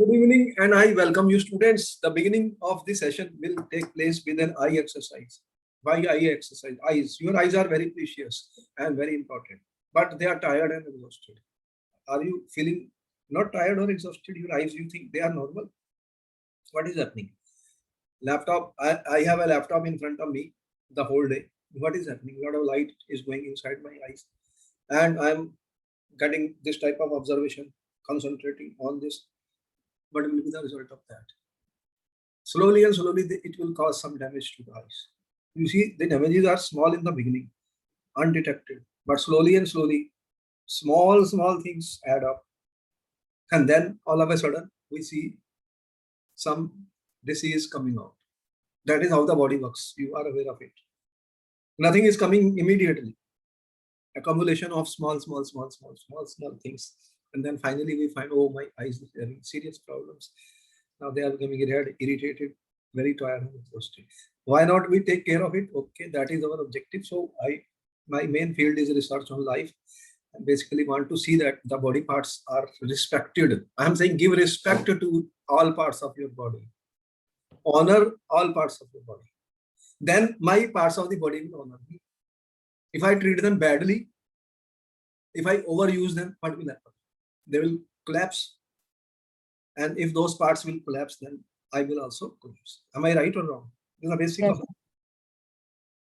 Good evening, and I welcome you, students. The beginning of this session will take place with an eye exercise. Why eye exercise? Eyes. Your eyes are very precious and very important, but they are tired and exhausted. Are you feeling not tired or exhausted? Your eyes, you think they are normal? What is happening? Laptop. I have a laptop in front of me the whole day. What is happening? A lot of light is going inside my eyes, and I'm getting this type of observation, concentrating on this. What will be the result of that? Slowly and slowly, it will cause some damage to the eyes. You see, the damages are small in the beginning, undetected, but slowly and slowly, small things add up. And then all of a sudden, we see some disease coming out. That is how the body works. You are aware of it. Nothing is coming immediately. Accumulation of small things. And then finally, we find, oh, my eyes are having serious problems. Now they are becoming red, irritated, very tired and exhausted. Why not we take care of it? Okay, that is our objective. So my main field is research on life. I basically want to see that the body parts are respected. I am saying give respect to all parts of your body. Honor all parts of your body. Then my parts of the body will honor me. If I treat them badly, if I overuse them, what will happen? They will collapse. And if those parts will collapse, then I will also collapse. Am I right or wrong? This is a basic Yes. of.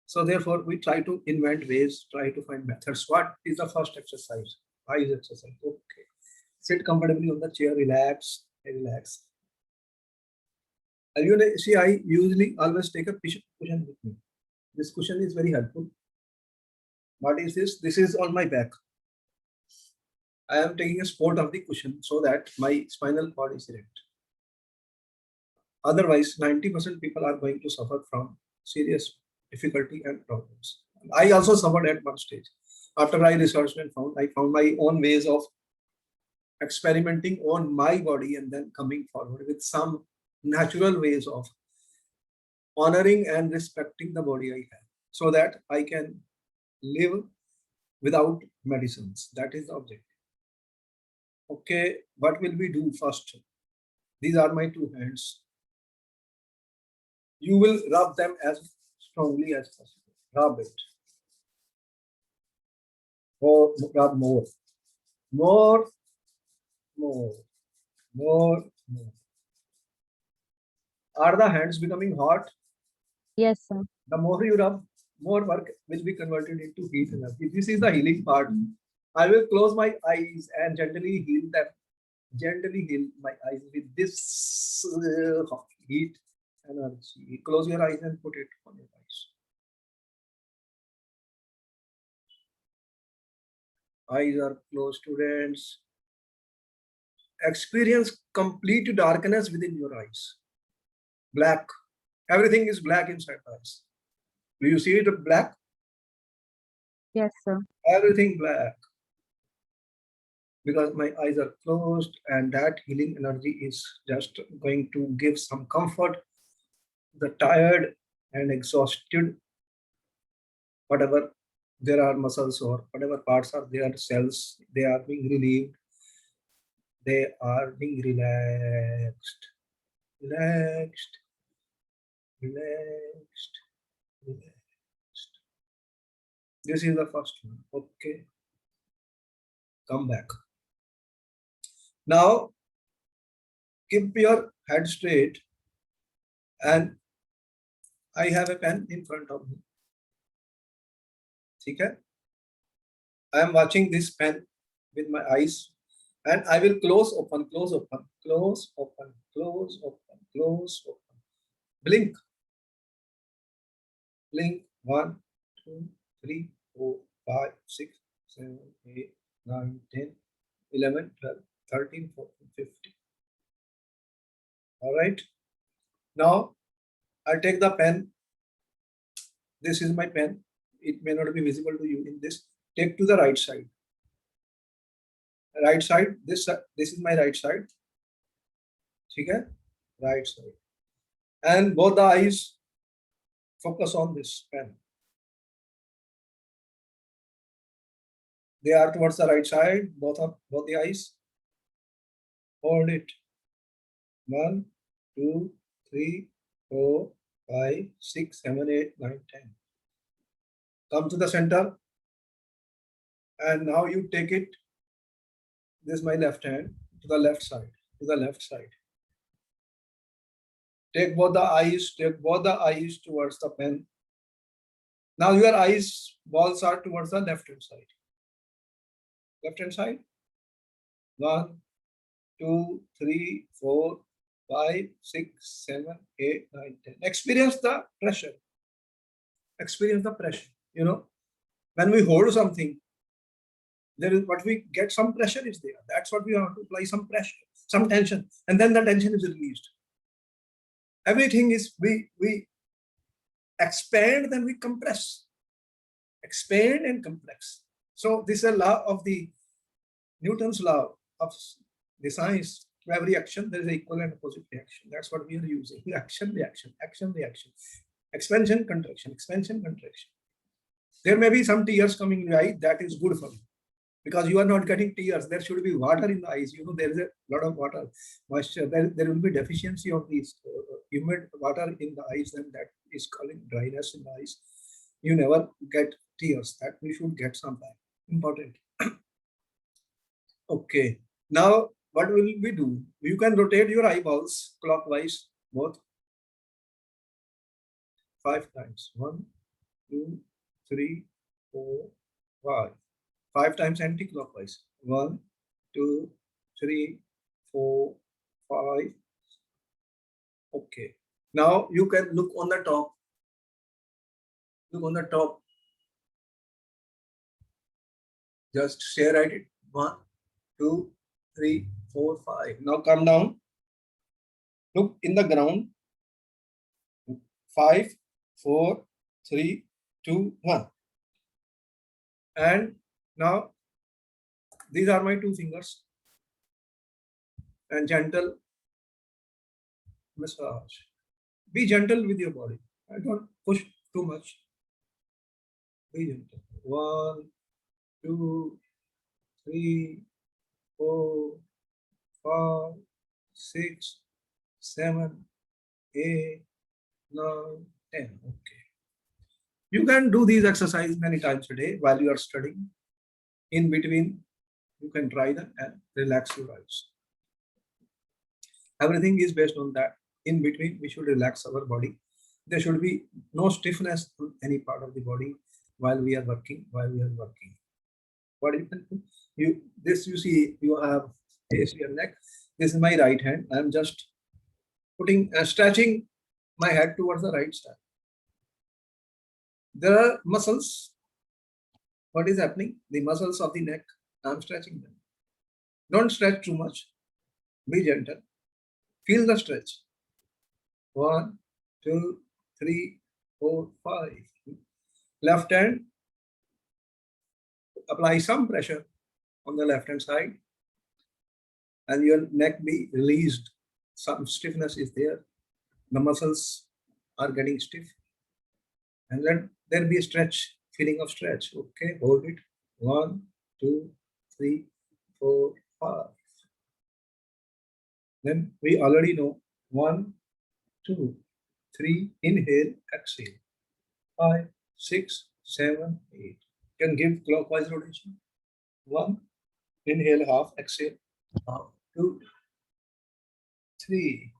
So therefore, we try to invent ways, try to find methods. What is the first exercise? Eyes exercise. Okay. Sit comfortably on the chair, relax, relax. And you know, see, I usually always take a cushion with me. This cushion is very helpful. What is this? This is on my back. I am taking a support of the cushion so that my spinal cord is erect. Otherwise, 90% people are going to suffer from serious difficulty and problems. I also suffered at one stage. After I researched and I found my own ways of experimenting on my body and then coming forward with some natural ways of honoring and respecting the body I have so that I can live without medicines. That is the objective. Okay, what will we do first? These are my two hands. You will rub them as strongly as possible. Rub it. Or rub more. More, more, more. Are the hands becoming hot? Yes, sir. The more you rub, more work will be converted into heat energy. This is the healing part. I will close my eyes and gently heal them. Gently heal my eyes with this heat energy. Close your eyes and put it on your eyes. Eyes are closed, students. Experience complete darkness within your eyes. Black. Everything is black inside the eyes. Do you see it black? Yes, sir. Everything black. Because my eyes are closed and that healing energy is just going to give some comfort. The tired and exhausted, whatever there are muscles or whatever parts are there, cells, they are being relieved. They are being relaxed. Relaxed. Relaxed. Relaxed. This is the first one. Okay. Come back. Now, keep your head straight and I have a pen in front of me. Okay? I am watching this pen with my eyes and I will close, open, close, open, close, open, close, open, close, open. Blink. Blink. 1, 2, 3, 4, 5, 6, 7, 8, 9, 10, 11, 12, 13, 14, 15. All right. Now, I take the pen. This is my pen. It may not be visible to you in this. Take to the right side. Right side. This is my right side. Okay? Right side. And both the eyes focus on this pen. They are towards the right side, both the eyes. Hold it. 1, 2, 3, 4, 5, 6, 7, 8, 9, 10. Come to the center. And now you take it. This is my left hand to the left side. To the left side. Take both the eyes. Take both the eyes towards the pen. Now your eyes balls are towards the left hand side. Left hand side. 1, 2, 3, 4, 5, 6, 7, 8, 9, 10. Experience the pressure. Experience the pressure. You know, when we hold something, there is what we get, some pressure is there. That's what we have to apply, some pressure, some tension, and then the tension is released. Everything is we expand, then we compress. Expand and compress. So this is a law of the Newton's law of the science. To every action, there is an equal and opposite reaction. That's what we are using. Action, reaction, action, reaction. Expansion, contraction, expansion, contraction. There may be some tears coming in the eye. That is good for you, because you are not getting tears. There should be water in the eyes. You know, there is a lot of water, moisture. There will be deficiency of these humid water in the eyes, and that is causing dryness in the eyes. You never get tears. That we should get some time. Important. Okay. Now, what will we do? You can rotate your eyeballs clockwise, both 5 times. 1, 2, 3, 4, 5. 5 times anti-clockwise. 1, 2, 3, 4, 5. Okay. Now you can look on the top. Look on the top. Just stare at it. 1, 2, 3, 4, 5. Now come down. Look in the ground. 5, 4, 3, 2, 1. And now these are my 2 fingers. And gentle massage. Be gentle with your body. I don't push too much. Be gentle. 1, 2, 3, 4, 5, 6, 7, 8, 9, 10. Okay. You can do these exercises many times a day while you are studying. In between, you can try them and relax your eyes. Everything is based on that. In between, we should relax our body. There should be no stiffness on any part of the body while we are working. What you can do? You see, you have your neck. This is my right hand. I am just putting stretching my head towards the right side. There are muscles. What is happening? The muscles of the neck. I am stretching them. Don't stretch too much. Be gentle. Feel the stretch. 1, 2, 3, 4, 5. Left hand. Apply some pressure on the left hand side, and your neck be released. Some stiffness is there. The muscles are getting stiff, and let there be a stretch, feeling of stretch. Okay, hold it. 1, 2, 3, 4, 5. Then we already know 1, 2, 3. Inhale, exhale. 5, 6, 7, 8. You can give clockwise rotation. 1, inhale half, exhale half. 2, 3.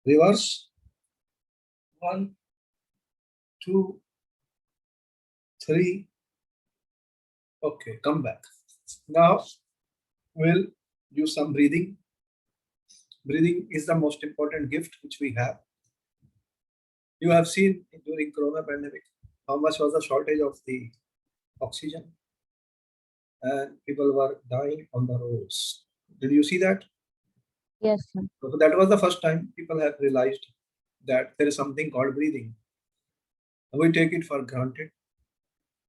Reverse. 1, 2, 3. Okay, come back. Now we'll use some breathing. Breathing is the most important gift which we have. You have seen during Corona pandemic how much was the shortage of the oxygen, and people were dying on the roads. Did you see that? Yes, sir. So that was the first time people have realized that there is something called breathing. We take it for granted.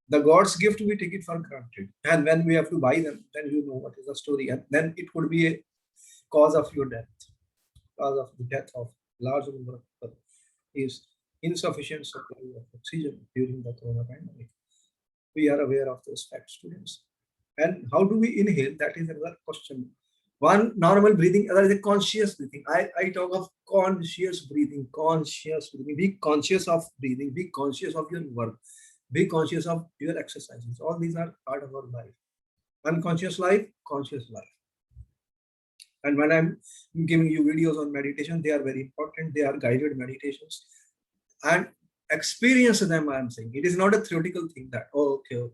The God's gift, we take it for granted. And when we have to buy them, then you know what is the story. And then it would be a cause of your death. Cause of the death of large number of people is insufficient supply of oxygen during the Corona pandemic. We are aware of those facts, students. And how do we inhale? That is another question. One normal breathing, other is a conscious breathing. I talk of conscious breathing, conscious breathing. Be conscious of breathing, be conscious of your work, be conscious of your exercises. All these are part of our life. Unconscious life, conscious life. And when I'm giving you videos on meditation, they are very important. They are guided meditations. And experience them, I'm saying. It is not a theoretical thing that, oh, okay.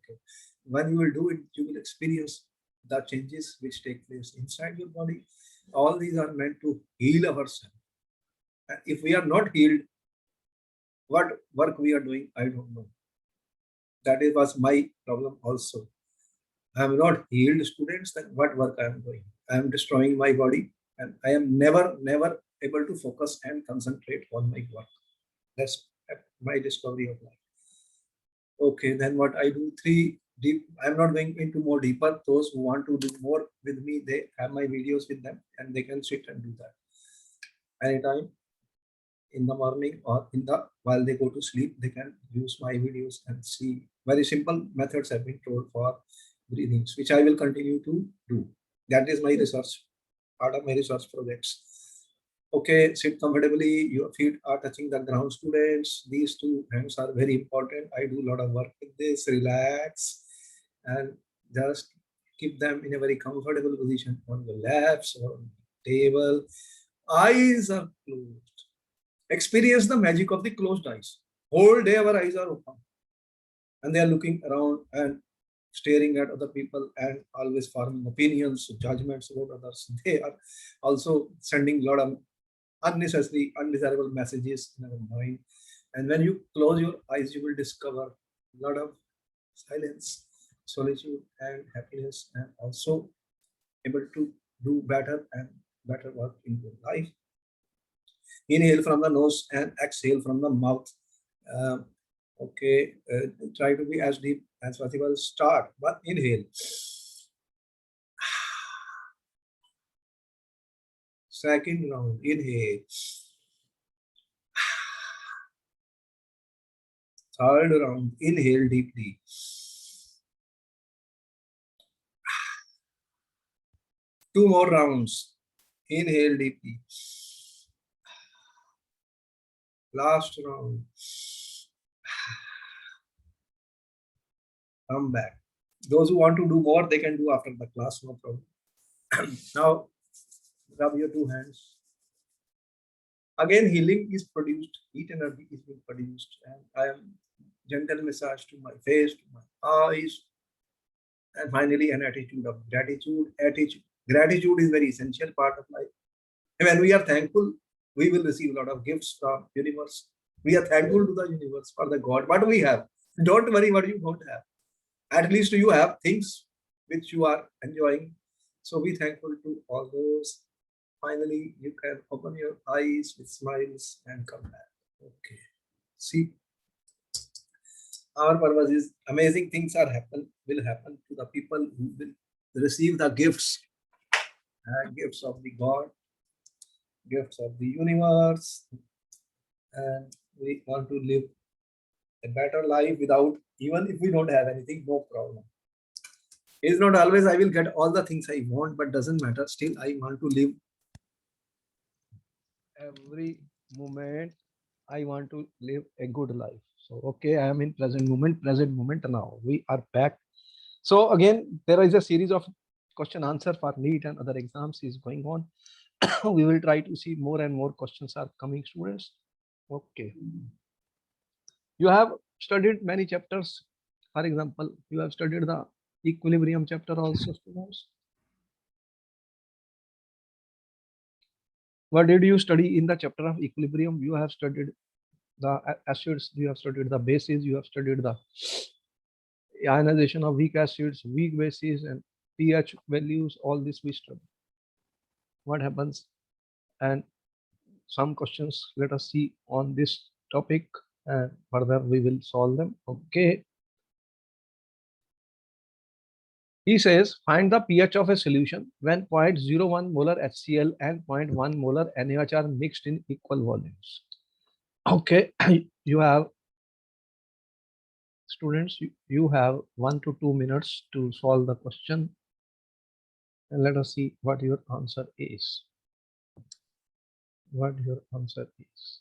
When you will do it, you will experience the changes which take place inside your body. All these are meant to heal ourselves. And if we are not healed, what work we are doing, I don't know. Was my problem also. I am not healed, students, then what work I am doing? I am destroying my body, and I am never able to focus and concentrate on my work. That's my discovery of life. Okay, then what I do, three deep. I'm not going into more deeper. Those who want to do more with me, they have my videos with them, and they can sit and do that anytime in the morning or in the while they go to sleep. They can use my videos and see. Very simple methods have been told for breathings, which I will continue to do. That is my research, part of my research projects. Okay, sit comfortably. Your feet are touching the ground, students. These two hands are very important. I do a lot of work with this. Relax and just keep them in a very comfortable position on your laps or on the table. Eyes are closed. Experience the magic of the closed eyes. Whole day our eyes are open and they are looking around and staring at other people and always forming opinions, judgments about others. They are also sending a lot of unnecessary, undesirable messages in our mind. And when you close your eyes, you will discover a lot of silence, solitude, and happiness, and also able to do better and better work in your life. Inhale from the nose and exhale from the mouth. Um, okay, try to be as deep as possible. Start, but inhale. Second round, inhale. Third round, inhale deeply. Two more rounds. Inhale deeply. Last round. Come back. Those who want to do more, they can do after the class, no problem. Now, rub your two hands. Again, healing is produced, heat energy is being produced, and I am gentle massage to my face, to my eyes, and finally an attitude of gratitude. Gratitude is very essential part of life. And when we are thankful, we will receive a lot of gifts from universe. We are thankful to the universe for the God. What we have. Don't worry what you don't have. At least you have things which you are enjoying. So be thankful to all those. Finally, you can open your eyes with smiles and come back. Okay. See, our purpose is amazing things will happen to the people who will receive the gifts, gifts of the God, gifts of the universe, and we want to live a better life without, even if we don't have anything, no problem. It's not always I will get all the things I want, but doesn't matter. Still, I want to live every moment. I want to live a good life. So, okay, I am in present moment now. We are back. So again, there is a series of question answer for NEET and other exams is going on. We will try to see more and more questions are coming, students. Okay. You have studied many chapters. For example, you have studied the equilibrium chapter also, students. What did you study in the chapter of equilibrium? You have studied the acids, you have studied the bases, you have studied the ionization of weak acids, weak bases, and pH values. All this we study. What happens? And some questions, let us see on this topic, and further we will solve them. Okay. He says, find the pH of a solution when 0.01 molar HCl and 0.1 molar NaOH are mixed in equal volumes. Okay, you have, students, you have 1 to 2 minutes to solve the question. And let us see what your answer is. What your answer is.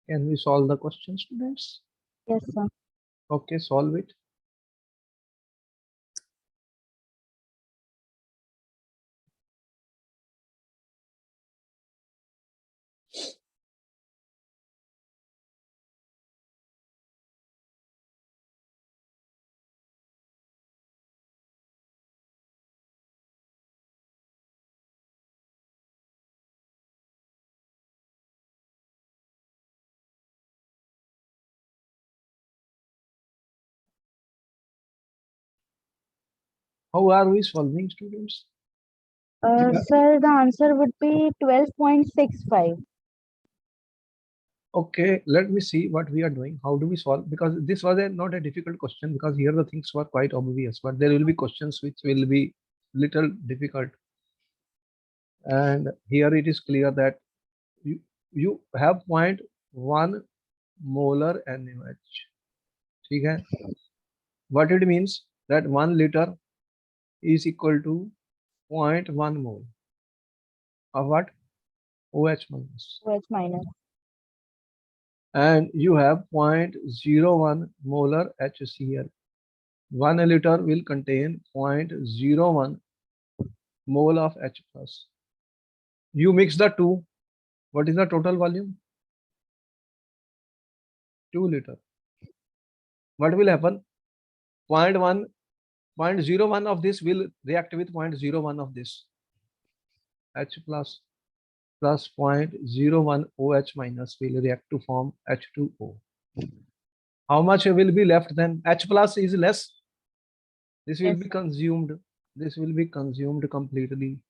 Can we solve the question, students? Yes, sir. Okay, solve it. How are we solving, students? Yeah. Sir, the answer would be 12.65. Okay, let me see what we are doing. How do we solve? Because this was not a difficult question, because here the things were quite obvious, but there will be questions which will be little difficult. And here it is clear that you have 0.1 molar NaOH. Okay? What it means that 1 liter is equal to 0.1 mole of what? OH minus. OH minus. And you have 0.01 molar HCl. 1 liter will contain 0.01 mole of H plus. You mix the two. What is the total volume? 2 liter. What will happen? 0.01 of this will react with 0.01 of this. H plus 0.01 OH minus will react to form H2O. How much will be left then? H plus is less. This will Yes, be sir. consumed. This will be consumed completely.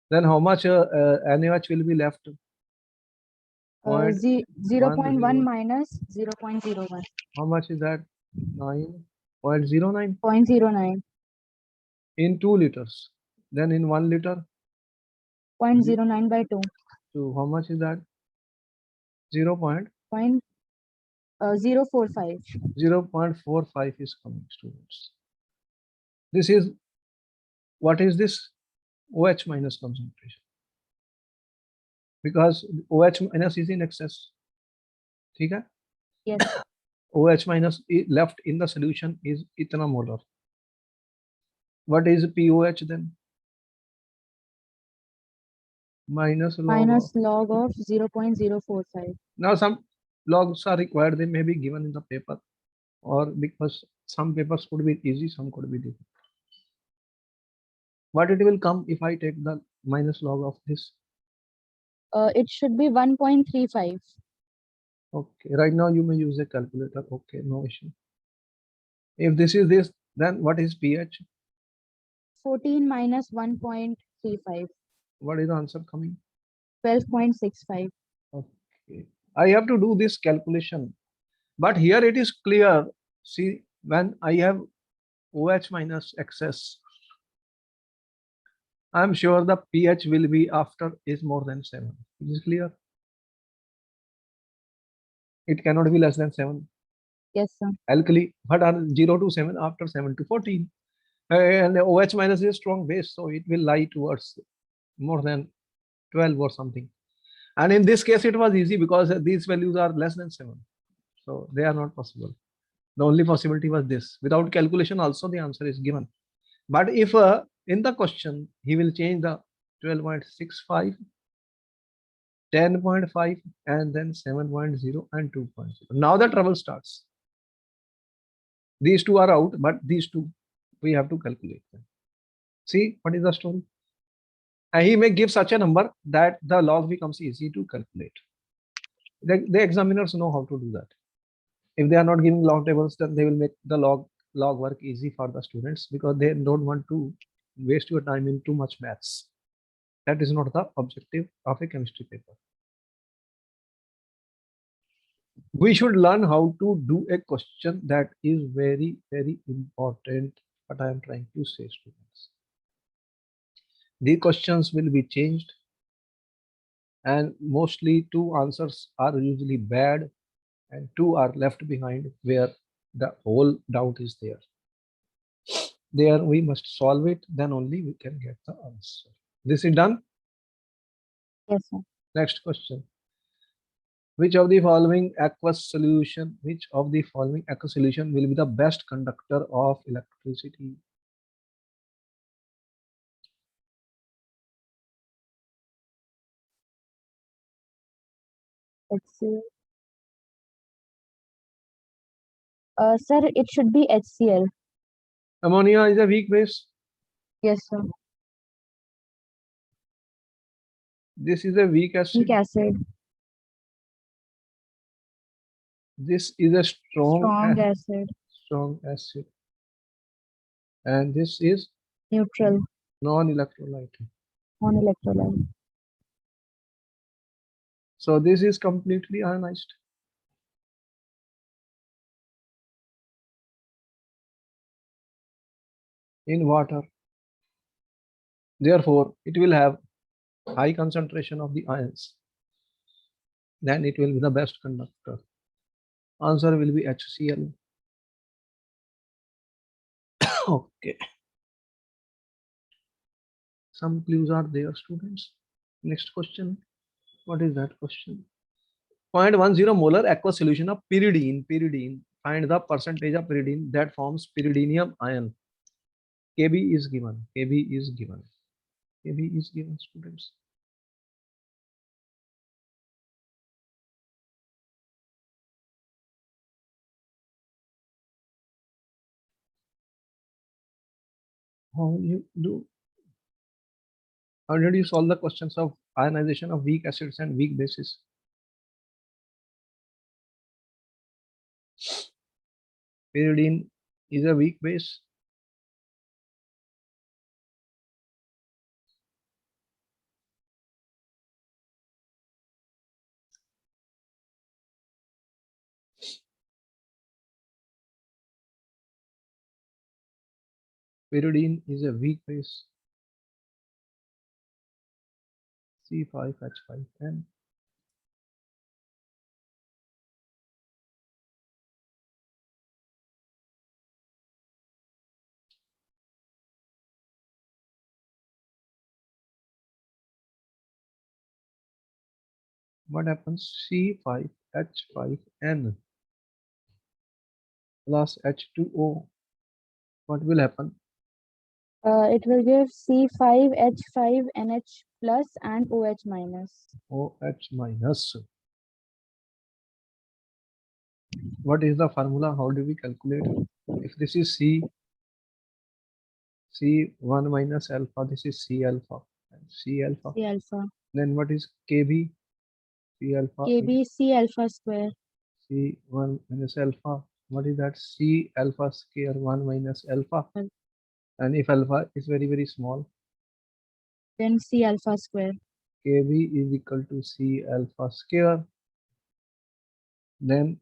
Then how much NaOH will be left? 0.1 0.10. minus 0.01. How much is that? 9.09 0.09. in 2 liters. Then in 1 liter, 0.09 by 2. so how much is that? 0.045 0.045. is coming, students. This is, what is this? OH minus concentration. Because OH minus is in excess. Okay? Yes. OH minus left in the solution is itna molar. What is POH then? Minus log of. Log of 0.045. Now some logs are required. They may be given in the paper, or because some papers could be easy, some could be difficult. What it will come if I take the minus log of this? It should be 1.35. Okay, right now you may use a calculator. Okay, no issue. If this is this, then what is pH? 14 minus 1.35. What is the answer coming? 12.65. Okay, I have to do this calculation, but here it is clear. See, when I have OH minus excess, I am sure the pH will be after is more than 7. It is clear. It cannot be less than 7. Yes, sir. Alkali, but are 0 to 7, after 7 to 14. And the OH minus is a strong base, so it will lie towards more than 12 or something. And in this case, it was easy because these values are less than 7. So they are not possible. The only possibility was this. Without calculation, also the answer is given. But if in the question, he will change the 12.65, 10.5, and then 7.0 and 2.0. Now the trouble starts. These two are out, but these two, we have to calculate them. See, what is the story? And he may give such a number that the log becomes easy to calculate. The examiners know how to do that. If they are not giving log tables, then they will make the log work easy for the students, because they don't want to waste your time in too much maths. That is not the objective of a chemistry paper. We should learn how to do a question that is very, very important. What I am trying to say, students. The questions will be changed and mostly two answers are usually bad and two are left behind where the whole doubt is there. There we must solve it, then only we can get the answer. This is done. Yes, sir. Next question. Which of the following aqueous solution, which of the following aqueous solution will be the best conductor of electricity? HCl. Sir, it should be HCl. Ammonia is a weak base. Yes, sir. This is a weak acid. Weak acid. This is a strong Acid. strong acid. And this is Neutral. non-electrolyte. Non-electrolyte. So this is completely ionized. In water. Therefore, it will have high concentration of the ions. Then it will be the best conductor. Answer will be HCl. Okay. Some clues are there, students. Next question. What is that question? 0.10 molar aqueous solution of pyridine. Find the percentage of pyridine that forms pyridinium ion. Kb is given. Kb is given. Kb is given, students. How you do? How did you solve the questions of ionization of weak acids and weak bases? Pyridine is a weak base. Pyridine is a weak base. C5H5N. What happens? C5H5N plus H2O. What will happen? It will give C5H5NH plus and OH minus. OH minus. What is the formula? How do we calculate? If this is C1 minus alpha, this is C alpha. And C alpha. C alpha. Then what is Kb? C alpha. Kb C alpha square. C1 minus alpha. What is that? C alpha square 1 minus alpha. And if alpha is very, very small, then C alpha square. Kb is equal to C alpha square. Then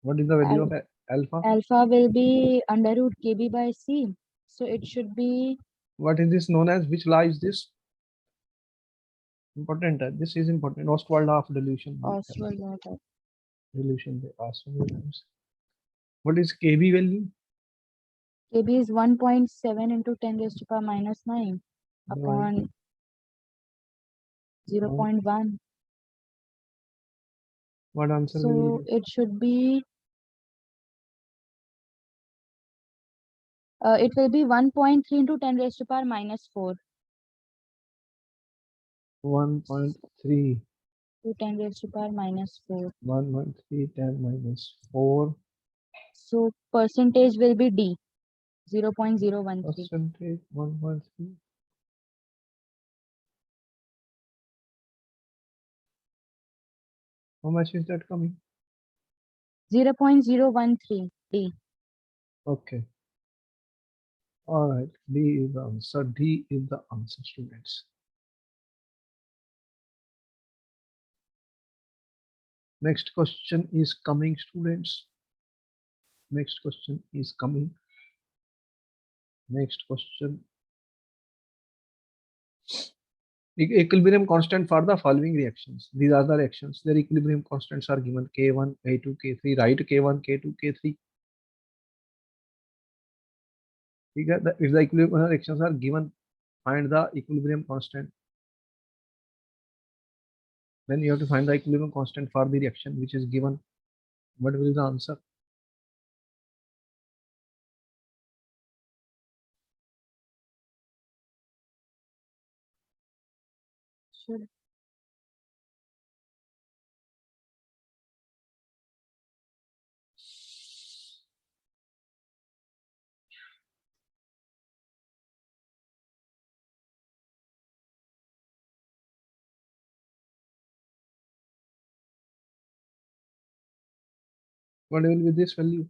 what is the value of alpha? Alpha will be under root Kb by C. So it should be. What is this known as? Which law is this? Important. This is important. Ostwald half dilution. Ostwald law. Dilution they ask many times. What is Kb value? Kb is 1.7 into 10 raised to power minus 9 upon 0.1. What answer so will be? It should be. It will be 1.3 into 10 raised to power minus 4. 1.3 to 10 raised to power minus 4. 1.3 10 minus 4. So percentage will be D, 0.013. Percentage 1.3. How much is that coming? 0.013 D. Okay. All right. D is the answer. D is the answer, students. Next question is coming, students. Next question is coming. Next question. Equilibrium constant for the following reactions. These are the reactions. Their equilibrium constants are given K1, K2, K3. Write K1, K2, K3. If the equilibrium reactions are given, find the equilibrium constant. Then you have to find the equilibrium constant for the reaction which is given. What will be the answer? Should What will be this value?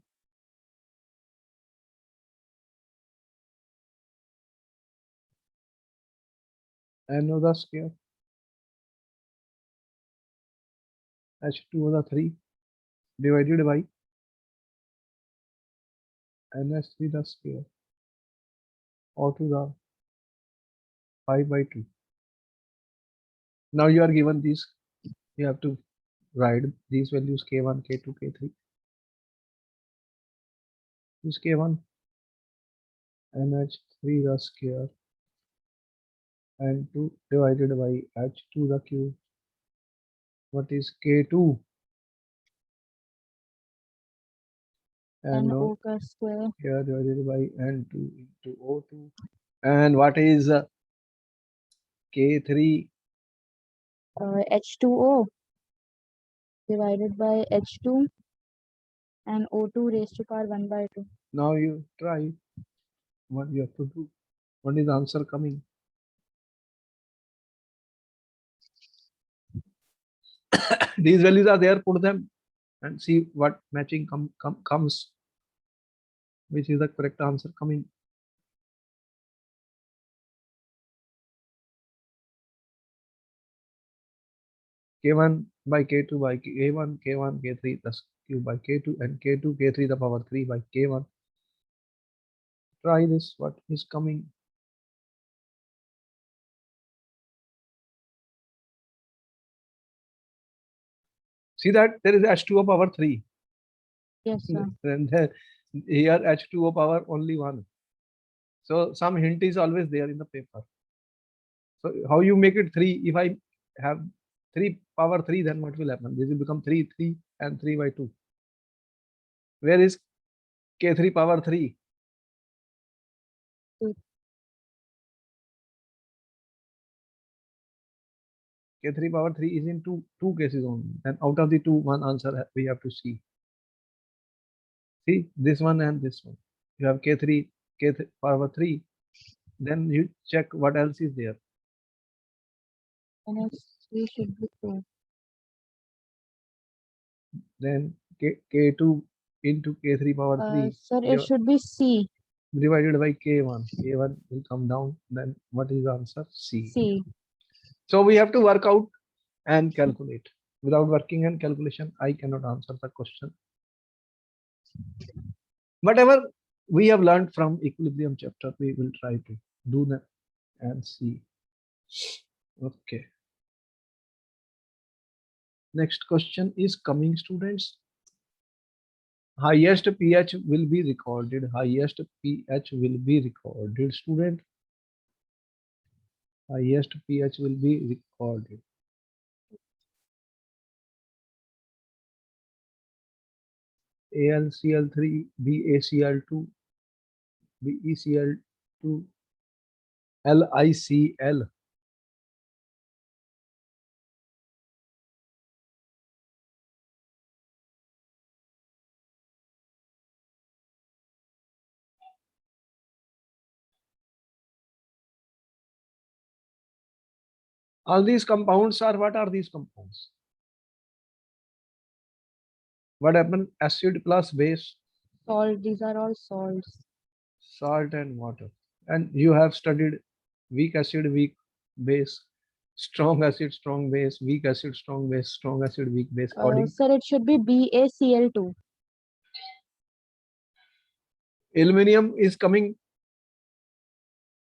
N of the square H2 of the 3 divided by NH3 the square or to the 5 by 2. Now you are given these. You have to write these values K1, K2, K3. This K1 NH3 the square and 2 divided by H2 the cube. What is K2? NO का square Here divided by N2 into O2. And what is K3? H2O divided by H2 and O2 raised to power 1 by 2. Now you try what you have to do. What is the answer coming? These values are there, put them and see what matching comes. Which is the correct answer coming? K1 by K2 by K1, K1, K3 plus Q by K2 and K2, K3 the power 3 by K1. Try this, what is coming? See that there is H2O power 3. Yes, sir. And here H2O power only 1. So some hint is always there in the paper. So how you make it 3? If I have 3 power 3, then what will happen? This will become 3, 3 and 3 by 2. Where is K3 power 3? Two. K3 power 3 is in two cases only. And out of the two, one answer we have to see. See this one and this one. You have K3 power 3. Then you check what else is there. NH3 should be 2. Then K2 into K3 power 3 Sir, it should be C. divided by K1. K1 will come down. Then what is the answer? C. C. So we have to work out and calculate. Without working and calculation, I cannot answer the question. Whatever we have learned from equilibrium chapter, we will try to do that and see. Okay. Next question is coming, students. Highest pH will be recorded. Highest pH will be recorded, student. Highest pH will be recorded. AlCl3, BaCl2, BeCl2, LiCl. All these compounds are, what are these compounds? What happened? Acid plus base, Salt. These are all salts. salt and water. And you have studied weak acid, weak base, strong acid, strong base, weak acid, strong base, strong acid, weak base. Sir, it should be BaCl2. Aluminium is coming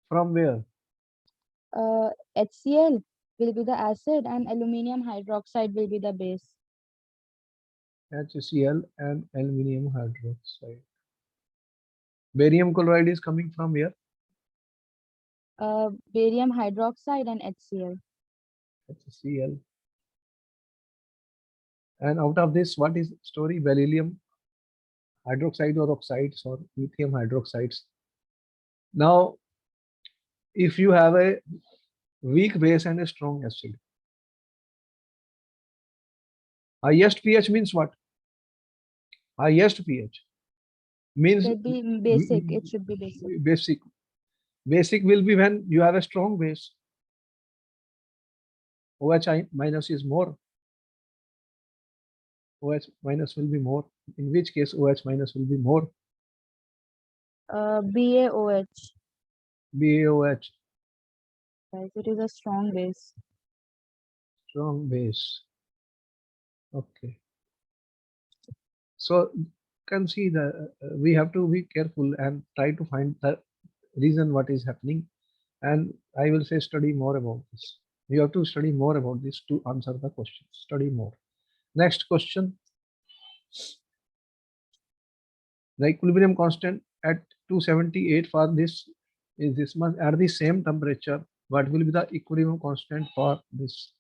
from where? HCl will be the acid and aluminum hydroxide will be the base. HCl and aluminum hydroxide. Barium chloride is coming from here. Barium hydroxide and HCl. HCl. And out of this, what is story? Beryllium hydroxide or oxides or lithium hydroxides. Now, if you have a weak base and a strong acid, highest pH means what? Highest pH means Should be basic. It should be basic. basic. Basic will be when you have a strong base. OH minus is more. OH minus will be more. In which case OH minus will be more. BaOH. BaOH, Guys, it is a strong base. strong base. Okay. So you can see the we have to be careful and try to find the reason what is happening. And I will say study more about this. You have to study more about this to answer the question. Study more. Next question. The equilibrium constant at 278 for this is this much at the same temperature. What will be the equilibrium constant for this?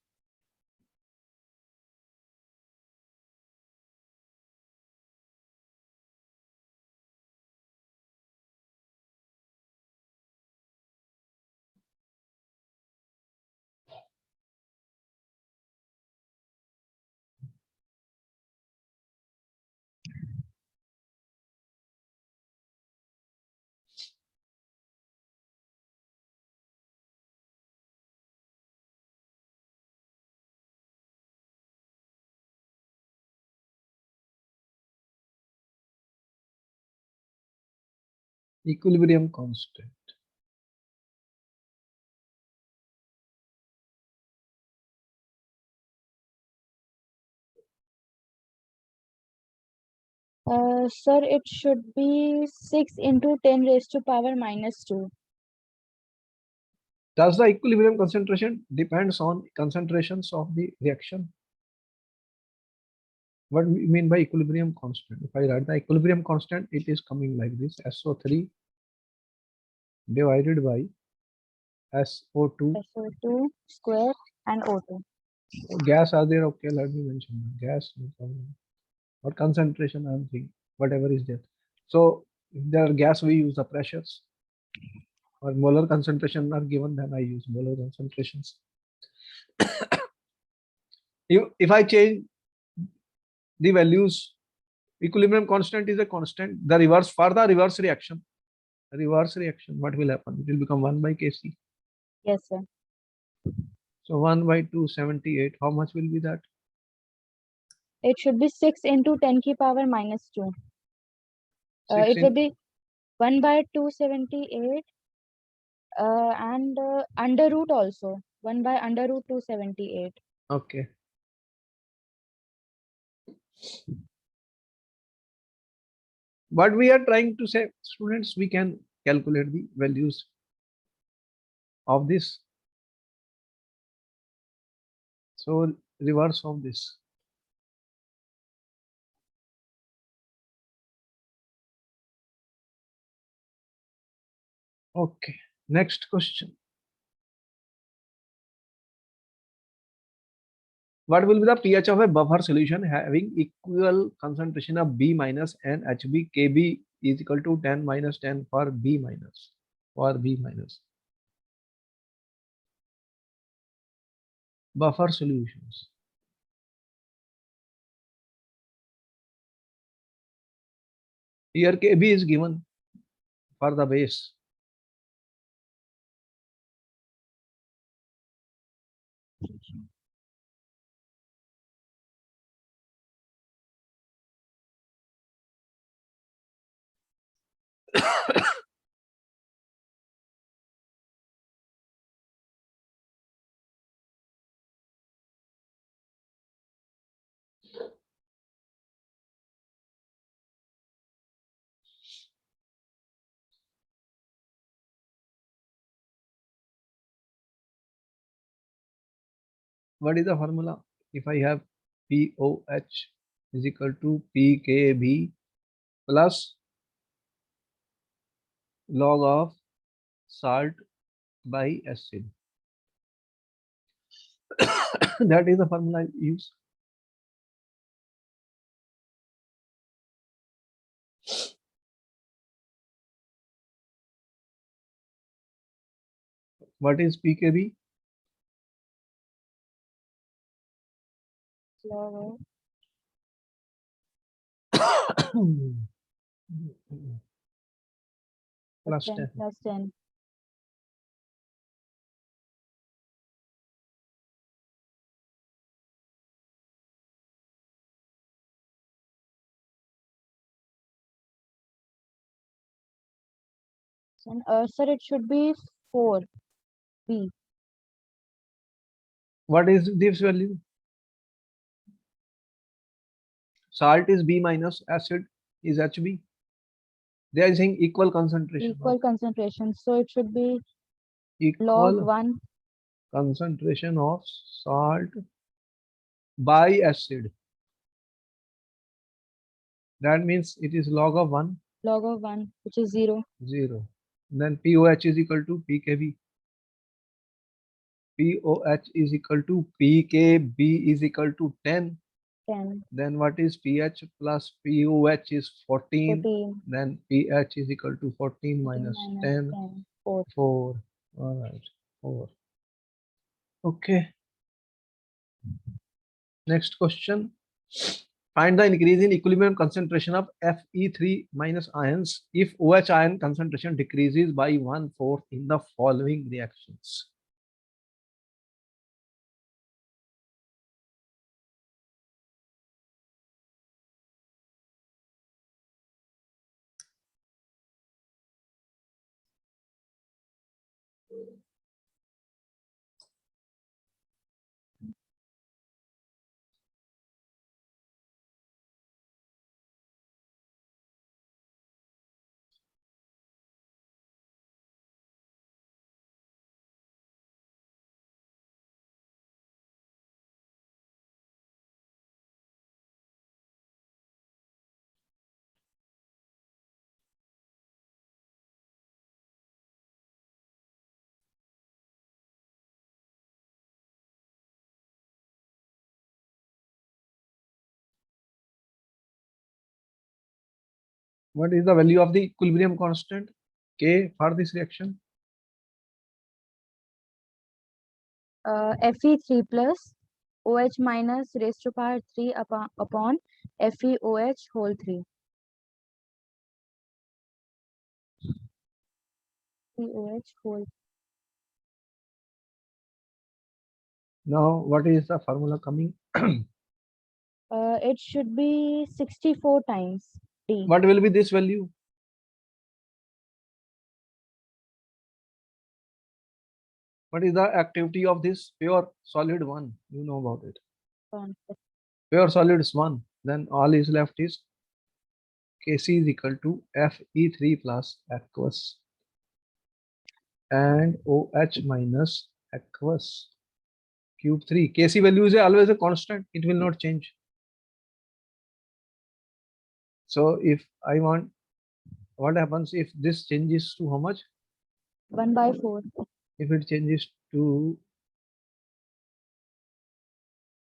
Equilibrium constant. Sir, it should be 6 into 10 raised to power minus 2. Does the equilibrium concentration depends on concentrations of the reaction? What we mean by equilibrium constant? If I write the equilibrium constant, it is coming like this: SO3 divided by SO2. SO2 square and O2. Gas are there? Okay, let me mention gas or concentration. I'm thinking whatever is there. So if there are gas, we use the pressures. Or molar concentration are given, then I use molar concentrations. If I change the values, equilibrium constant is a constant. The reverse for the reverse reaction, what will happen? It will become 1 by Kc. Yes, sir. So 1 by 278, how much will be that? It should be 6 into 10 ki power minus 2. 6 It will be 1 by 278 and under root also. 1 by under root 278. Okay. What we are trying to say, students, we can calculate the values of this. So reverse of this. Okay, next question. What will be the pH of a buffer solution having equal concentration of B minus and HB? Kb is equal to 10 minus 10 for B minus. Buffer solutions. Here Kb is given for the base. What is the formula? If I have POH is equal to PKB plus log of salt by acid. That is the formula I use. What is PKB? Log of Plus 10 10. plus 10. And sir, it should be 4. B. What is this value? Salt is B minus acid is HB. They are saying equal concentration. Equal concentration. So it should be log Equal 1. concentration of salt by acid. That means it is log of 1, Log of 1, which is 0. 0. Then POH is equal to PKB. POH is equal to PKB is equal to 10. 10. Then what is pH plus POH is 14. 14. Then pH is equal to 14 minus 10. 10. 4. 4. All right. 4. Okay. Next question. Find the increase in equilibrium concentration of Fe3 minus ions if OH ion concentration decreases by 1/4 in the following reactions. What is the value of the equilibrium constant K for this reaction? Fe3 plus OH minus raised to power 3 upon FeOH whole 3. FeOH whole. Now, what is the formula coming? It should be 64 times D. What will be this value? What is the activity of this pure solid one? You know about it. Pure solid is 1. Then all is left is Kc is equal to Fe3 plus aqueous and OH minus aqueous cube 3. Kc value is always a constant. It will not change. So if I want, what happens if this changes to how much? 1/4. If it changes to,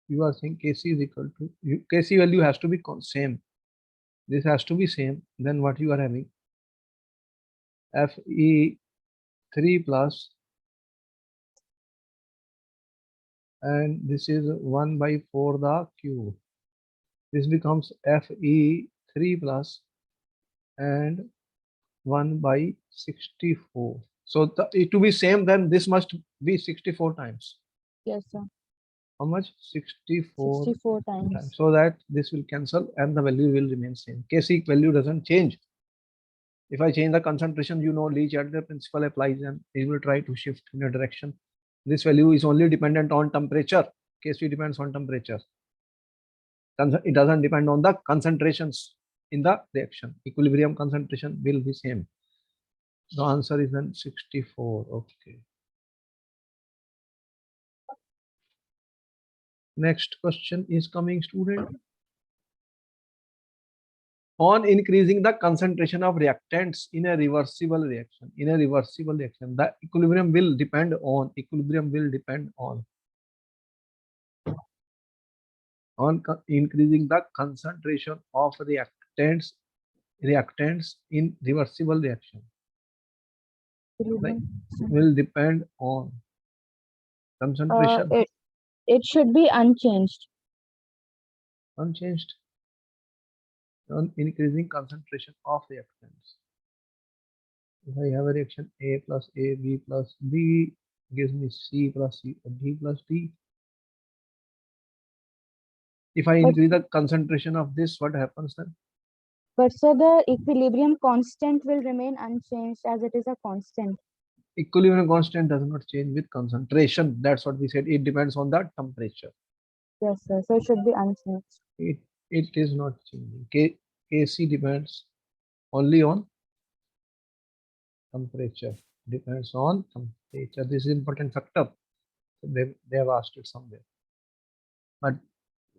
you are saying Kc is equal to, Kc value has to be same. This has to be same. Then what you are having? Fe3 plus, and this is 1/4 the cube. This becomes Fe3 plus and 1/64. So it to be same, then this must be 64 times. Yes, sir. How much? 64 64 times. times. So that this will cancel and the value will remain same. Kc value doesn't change. If I change the concentration, you know, Lee-Chatterjee principle applies and it will try to shift in a direction. This value is only dependent on temperature. Kc depends on temperature. It doesn't depend on the concentrations in the reaction. Equilibrium concentration will be same. The answer is then 64. Okay. Next question is coming, student. On increasing the concentration of reactants in a reversible reaction, the equilibrium will depend on increasing the concentration of reactants in reversible reaction Equilibrium. will depend on concentration It should be unchanged. unchanged on increasing concentration of reactants. If I have a reaction A plus A, B plus B gives me C plus C, D plus D. If I But- increase the concentration of this, what happens then? But so the equilibrium constant will remain unchanged as it is a constant. Equilibrium constant does not change with concentration. That's what we said. It depends on the temperature. Yes, sir. So it should be unchanged. It is not changing. Kc depends only on temperature. Depends on temperature. This is important factor. They have asked it somewhere. But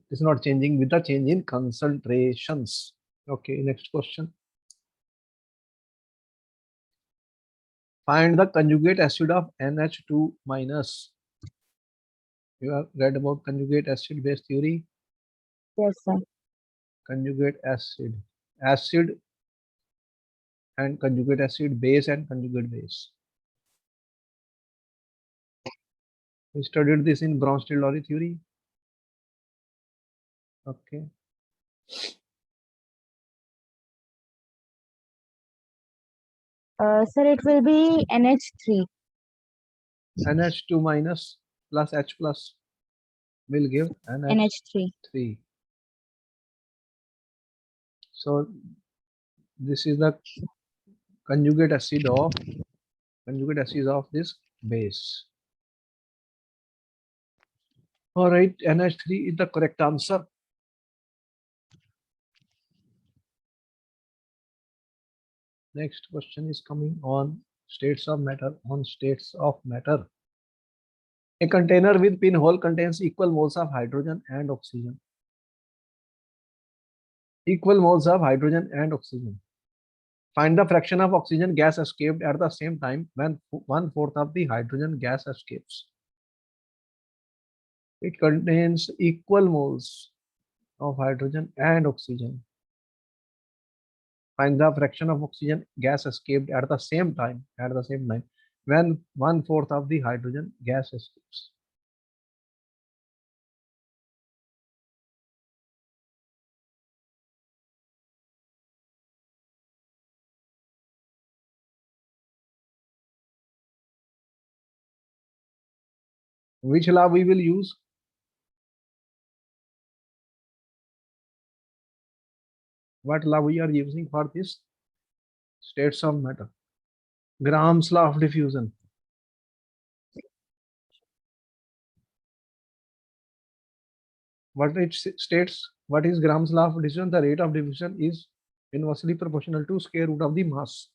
it's not changing with the change in concentrations. Okay, next question. Find the conjugate acid of NH2 minus. You have read about conjugate acid base theory. Yes, sir. Conjugate acid and conjugate acid, base and conjugate base. We studied this in Bronsted-Lowry theory. Okay. Sir, it will be NH3. NH2 minus plus H plus will give NH3. NH3. So this is the conjugate acid of this base. All right, NH3 is the correct answer. Next question is coming on states of matter. A container with pinhole contains equal moles of hydrogen and oxygen. Find the fraction of oxygen gas escaped at the same time when 1/4 of the hydrogen gas escapes. It contains equal moles of hydrogen and oxygen. Find the fraction of oxygen gas escaped at the same time when 1/4 of the hydrogen gas escapes. Which law we will use? What law we are using for this states of matter? Gram's law of diffusion. What it states, what is Gram's law of diffusion? The rate of diffusion is inversely proportional to square root of the mass.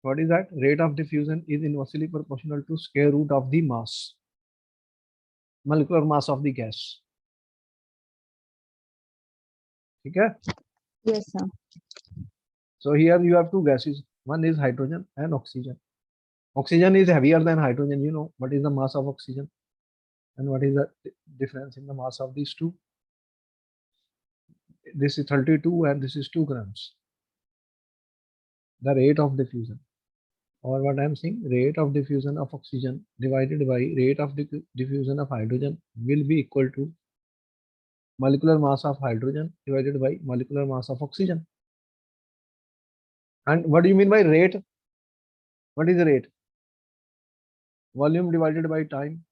What is that? Rate of diffusion is inversely proportional to square root of the mass, molecular mass of the gas. Okay? Yes, sir. So here you have two gases. One is hydrogen and oxygen. Oxygen is heavier than hydrogen. You know what is the mass of oxygen and what is the difference in the mass of these two? This is 32 and this is 2 grams. The rate of diffusion, or what I am saying, rate of diffusion of oxygen divided by rate of diffusion of hydrogen will be equal to molecular mass of hydrogen divided by molecular mass of oxygen. And what do you mean by rate? What is the rate? Volume divided by time.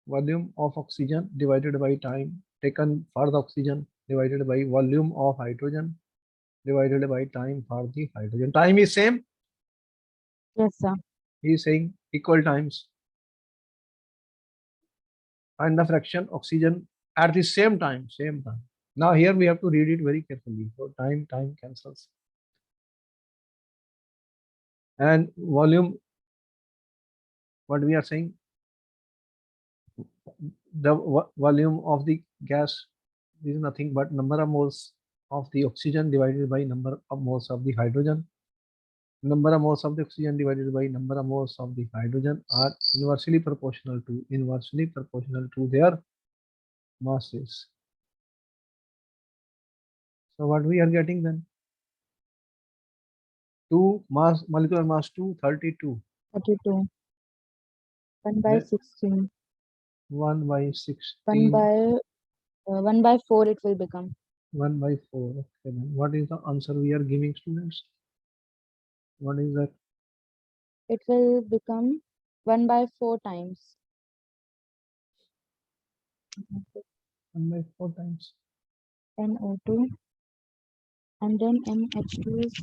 Volume of oxygen divided by time taken for the oxygen divided by volume of hydrogen divided by time for the hydrogen. Time is same. Yes, sir. He is saying equal times. And the fraction oxygen at the same time. Now here we have to read it very carefully. So time cancels. And volume, what we are saying, the volume of the gas is nothing but number of moles of the oxygen divided by number of moles of the hydrogen. Number of moles of the oxygen divided by number of moles of the hydrogen are inversely proportional to their masses. So what we are getting then? 2 mass, molecular mass 232, 32. 1 by Yeah. 16. 1 by 1 16, by 1 by 4 it will become. 1 by 4. Okay, then what is the answer we are giving, students? What is that? It will become 1 by 4 times. 1 by 4 times. NO2 and then MH2 is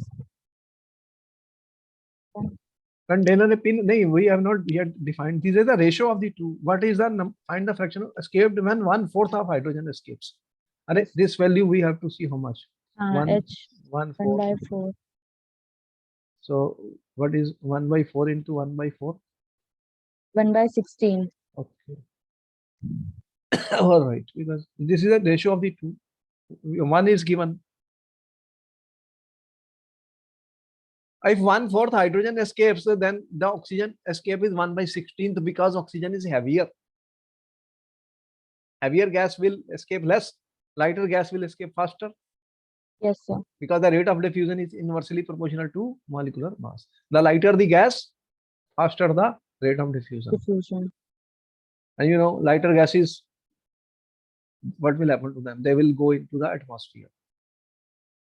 Container pin, no, we have not yet defined. This is the ratio of the two. What is the find the fraction of escaped when 1/4 of hydrogen escapes? Array, this value we have to see how much. One H 1 1 4. by 4. So what is 1 by 4 into 1 by 4? 1 by 16. Okay. All right, because this is a ratio of the two. One is given. If 1/4 hydrogen escapes, then the oxygen escape is 1 by 16th because oxygen is heavier. Heavier gas will escape less. Lighter gas will escape faster Yes, sir. because the rate of diffusion is inversely proportional to molecular mass. The lighter the gas, faster the rate of diffusion. Diffusion. And you know, lighter gases, what will happen to them? They will go into the atmosphere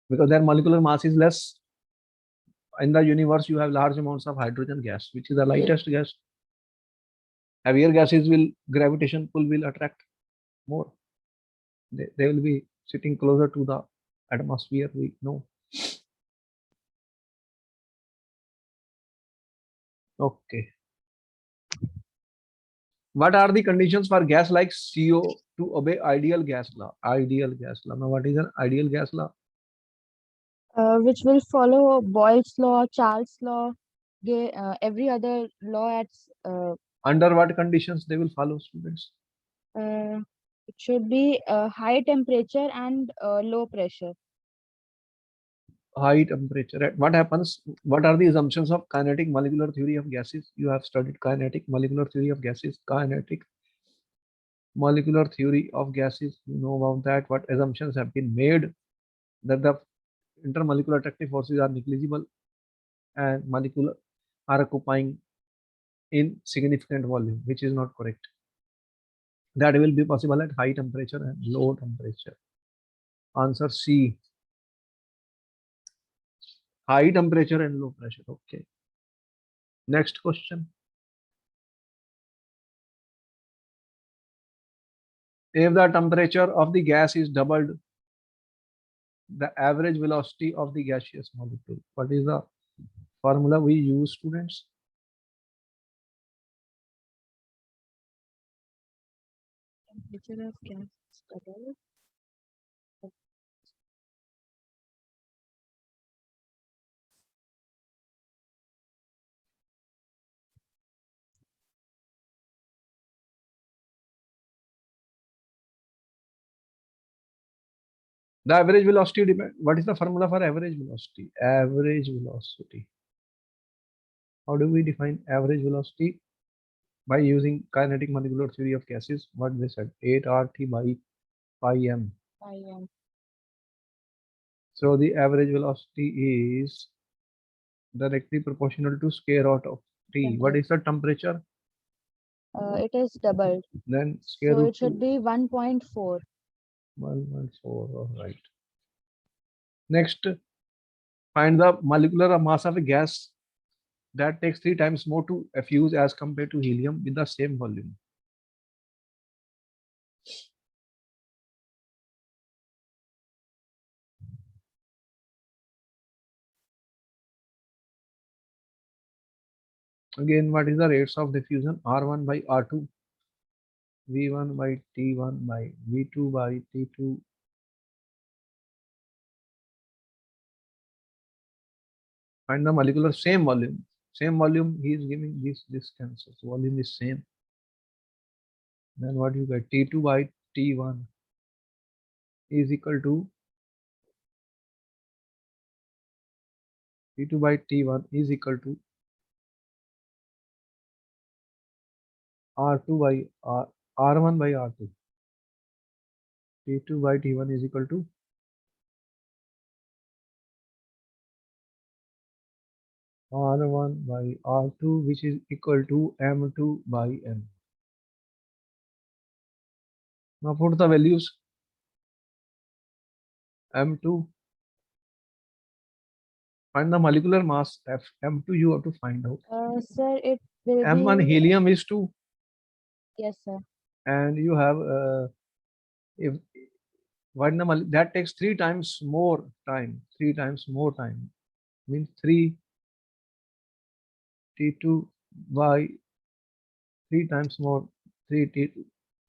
because their molecular mass is less. In the universe, you have large amounts of hydrogen gas, which is the lightest gas. Heavier gases will gravitation pull will attract more. They will be sitting closer to the atmosphere. We know. Okay. What are the conditions for gas like CO to obey ideal gas law? Ideal gas law. Now, what is an ideal gas law? Which will follow Boyle's law, Charles' law, every other law at Under what conditions they will follow, students? it should be high temperature and low pressure. High temperature. Right? What happens? What are the assumptions of kinetic molecular theory of gases? You have studied kinetic molecular theory of gases. Kinetic molecular theory of gases. You know about that. What assumptions have been made that the intermolecular attractive forces are negligible and molecular are occupying in significant volume, which is not correct. That will be possible at high temperature and low temperature. Answer C. High temperature and low pressure. Okay. Next question. If the temperature of the gas is doubled, the average velocity of the gaseous molecule. What is the formula we use, students? Temperature of gas is double. The average velocity depend. What is the formula for average velocity? Average velocity. How do we define average velocity? By using kinetic molecular theory of gases. What they said, 8 RT by pi m. I am. So the average velocity is directly proportional to square root of t. What is the temperature? It is doubled. Then square So root it should be 1.4. 1.4. All right. Next, find the molecular mass of a gas that takes 3 times more to effuse as compared to helium with the same volume. Again, what is the rates of diffusion? R1 by R2, V1 by T1 by V2 by T2. Find the molecular same volume. Same volume he is giving this cancels. Volume is same. Then what you get? T2 by T1 is equal to T2 by T1 is equal to R2 by R1 by R2. T2 by T1 is equal to R1 by R2, which is equal to M2 by M. Now put the values. M2, find the molecular mass F. M2 you have to find out. Sir, it will M1 be, helium is 2, yes, sir. and you have if find the that takes 3 times more time. 3 times more time means 3 T2 by 3 times more 3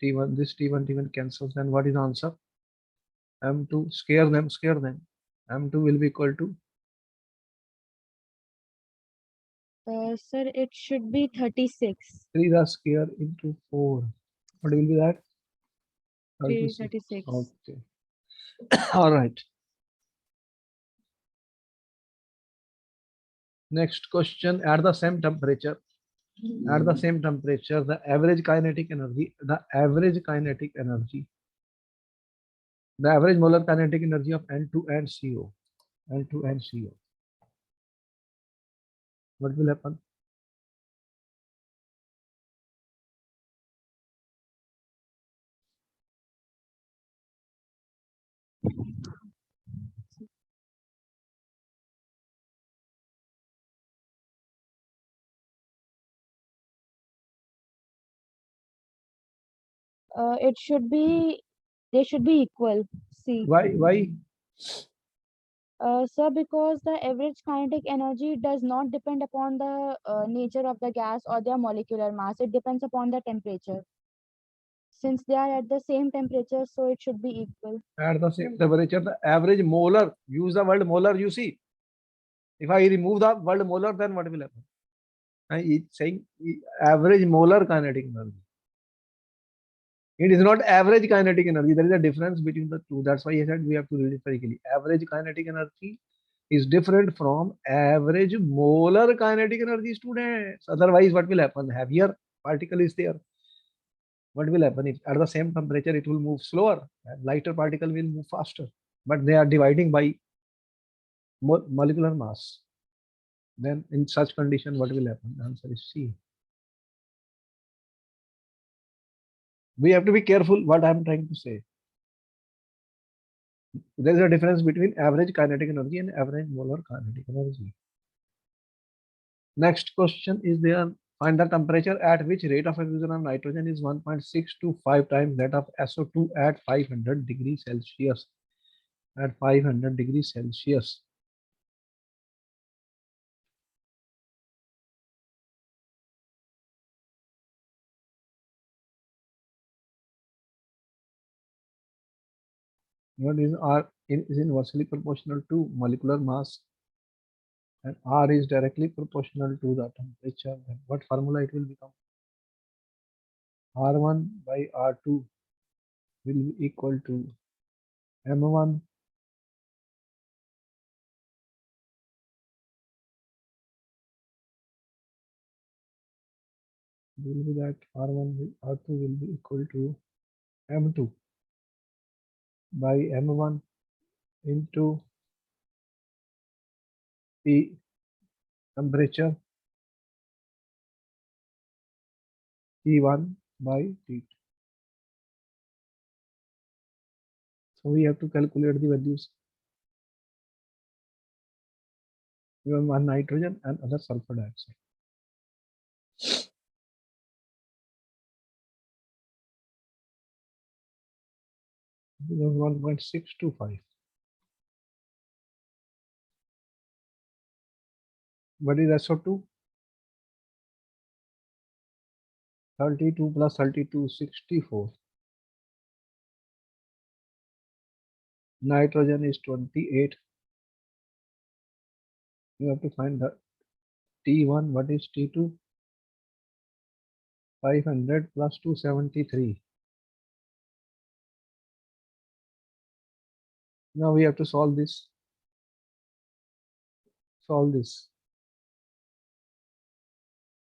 T1. This T1 cancels. Then what is the answer? M2, scare them. M2 will be equal to Sir, it should be 36. 3 the square into 4. What will be that? 36. 36. Okay. All right. Next question. At the same temperature, the average kinetic energy, the average molar kinetic energy of N2 and CO. What will happen? It should be, they should be equal. See, Why? sir, because the average kinetic energy does not depend upon the nature of the gas or their molecular mass. It depends upon the temperature. Since they are at the same temperature, so it should be equal. At the same temperature, the average molar, use the word molar, you see. If I remove the word molar, then what will happen? It's saying average molar kinetic energy. It is not average kinetic energy. There is a difference between the two. That's why I said we have to read it very clearly. Average kinetic energy is different from average molar kinetic energy, students. Otherwise, what will happen? Heavier particle is there. What will happen? If at the same temperature, it will move slower, and lighter particle will move faster. But they are dividing by molecular mass. Then in such condition, what will happen? The answer is C. We have to be careful what I am trying to say. There is a difference between average kinetic energy and average molar kinetic energy. Next question is there. Find the temperature at which rate of diffusion of nitrogen is 1.625 times that of SO2 at 500 degrees Celsius. At 500 degrees Celsius. What is R is inversely proportional to molecular mass, and R is directly proportional to the temperature. Then what formula it will become? R1 by R2 will be equal to M1 will be that R1 by R2 will be equal to M2 by M1 into the temperature T1 by T2. So we have to calculate the values. We have one nitrogen and other sulfur dioxide. We have 1.625. What is SO2? 32 plus 32, 64. Nitrogen is 28. You have to find the T1. What is T2? 500 plus 273. Now we have to solve this. Solve this.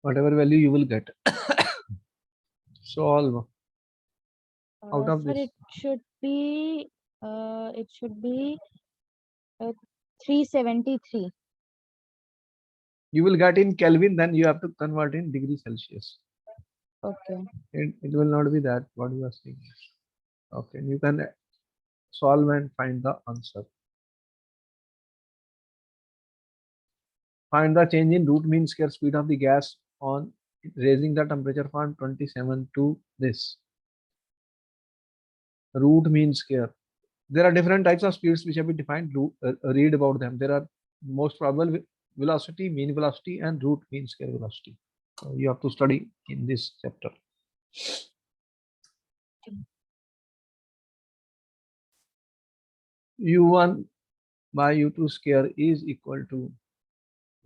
Whatever value you will get. Solve. Out of Sir, this. it should be 373. You will get in Kelvin, then you have to convert in degree Celsius. Okay. It will not be that what you are saying. Okay, you can solve and find the answer. Find the change in root mean square speed of the gas on raising the temperature from 27 to this. Root mean square. There are different types of speeds which have been defined. Read about them. There are most probable velocity, mean velocity, and root mean square velocity. So you have to study in this chapter. U1 by U2 square is equal to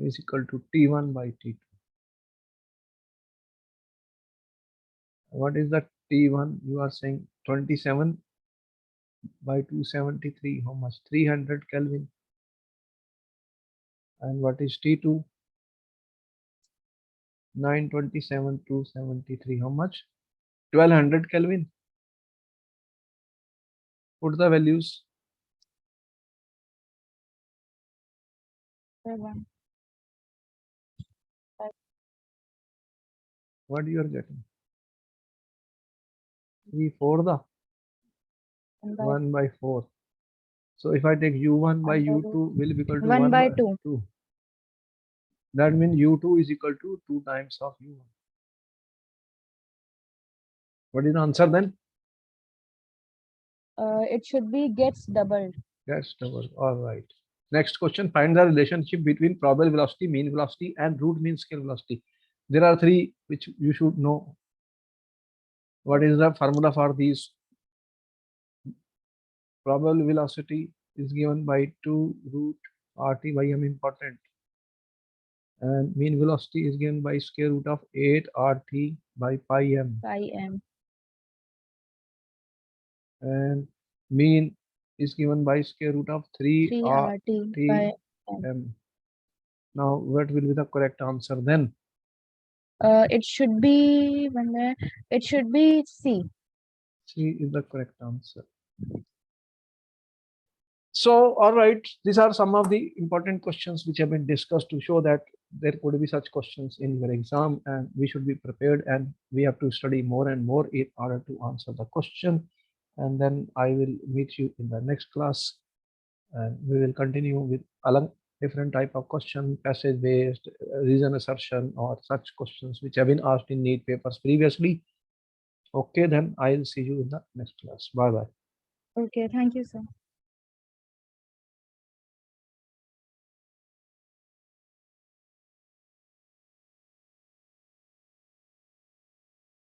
T1 by T2. What is the T1? You are saying 27 by 273. How much? 300 Kelvin. And what is T2? 927 273. How much? 1200 Kelvin. Put the values. 7. What you are getting? 3 4 the 1 by 4. So if I take U1 by U2 will be equal to 1 by 2. That means U2 is equal to 2 times of U1. What is the answer then? It should be gets doubled. That's double. All right. Next question. Find the relationship between probable velocity, mean velocity, and root mean square velocity. There are three which you should know. What is the formula for these? Probable velocity is given by 2 root RT by m important. And mean velocity is given by square root of 8 RT by pi m. Pi m. And mean is given by square root of 3 3 RT RT by m. m. Now, what will be the correct answer then? It should be C. C is the correct answer. So, all right, these are some of the important questions which have been discussed to show that there could be such questions in your exam, and we should be prepared, and we have to study more and more in order to answer the question. And then I will meet you in the next class, and we will continue with along different type of question, passage based, reason assertion, or such questions which have been asked in NEET papers previously. Okay, then I'll see you in the next class. Bye bye. Okay, thank you, sir.